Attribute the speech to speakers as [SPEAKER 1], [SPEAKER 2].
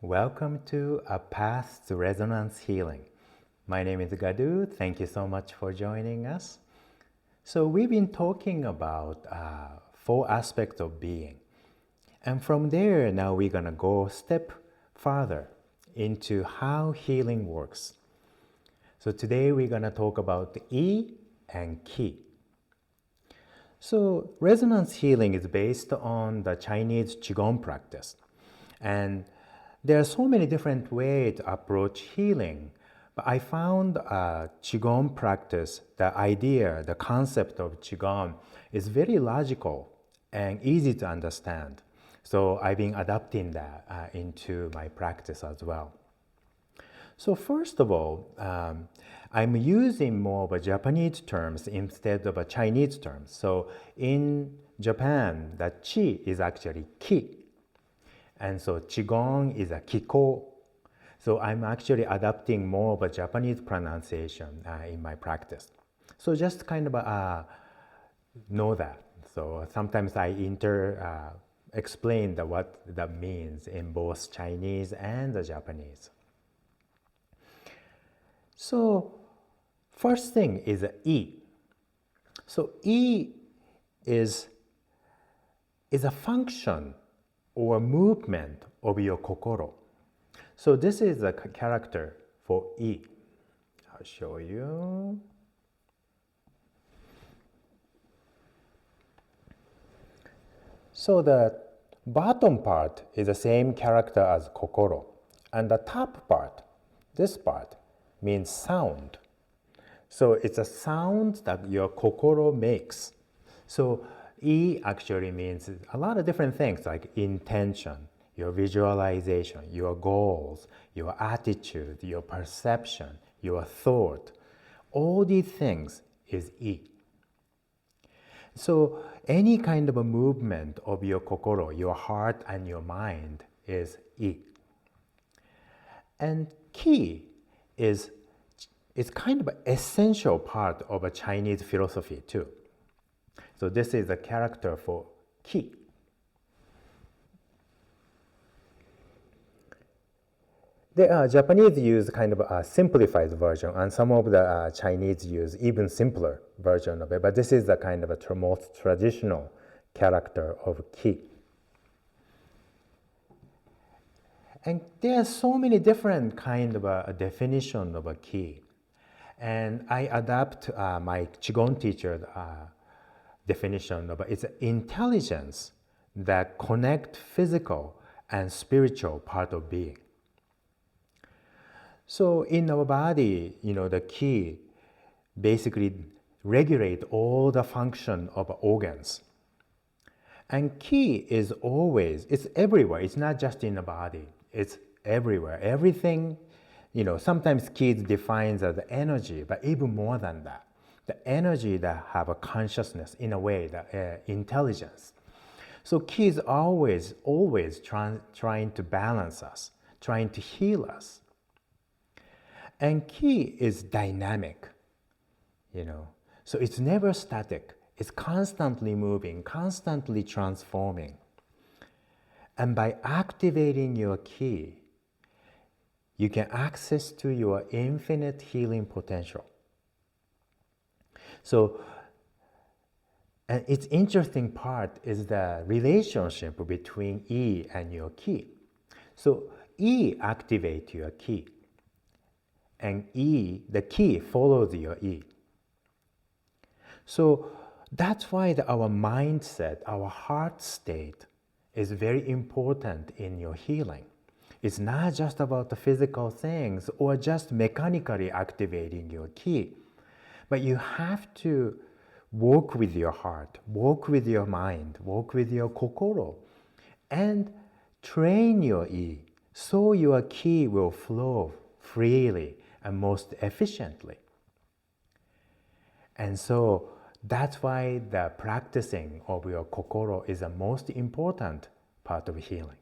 [SPEAKER 1] Welcome to A Path to Resonance Healing. My name is Gadu. Thank you so much for joining us. So we've been talking about four aspects of being. And from there, now we're going to go a step further into how healing works. So today we're going to talk about E and Qi. So resonance healing is based on the Chinese Qigong practice. And there are so many different ways to approach healing, but I found Qigong practice, the idea, the concept of Qigong is very logical and easy to understand. So I've been adapting that into my practice as well. So first of all, I'm using more of a Japanese terms instead of a Chinese terms. So in Japan, the Qi is actually Ki. And so Qigong is a Kiko. So I'm actually adapting more of a Japanese pronunciation in my practice. So just kind of know that. So sometimes I explain what that means in both Chinese and the Japanese. So first thing is E. So E is a function or movement of your kokoro. So this is a character for E. I'll show you. So the bottom part is the same character as kokoro. And the top part, this part, means sound. So it's a sound that your kokoro makes. So E actually means a lot of different things like intention, your visualization, your goals, your attitude, your perception, your thought. All these things is E. So any kind of a movement of your kokoro, your heart and your mind is E. And Qi is kind of an essential part of a Chinese philosophy too. So this is a character for Qi. The Japanese use kind of a simplified version, and some of the Chinese use even simpler version of it. But this is the kind of a most traditional character of Qi. And there are so many different kind of a definition of a Qi. And I adapt my Qigong teacher definition of it's intelligence that connect physical and spiritual part of being. So in our body, the Qi basically regulate all the function of organs. And Qi is always, it's everywhere. It's not just in the body. It's everywhere. Everything, sometimes Qi defines as energy, but even more than that. The energy that have a consciousness, in a way, the intelligence. So Qi is always trying to balance us, trying to heal us. And Qi is dynamic, So it's never static. It's constantly moving, constantly transforming. And by activating your Qi, you can access to your infinite healing potential. So, and its interesting part is the relationship between E and your Qi. So E activates your Qi, and the Qi follows your E. So that's why our mindset, our heart state is very important in your healing. It's not just about the physical things or just mechanically activating your Qi. But you have to work with your heart, work with your mind, work with your kokoro, and train your E so your Qi will flow freely and most efficiently. And so that's why the practicing of your kokoro is the most important part of healing.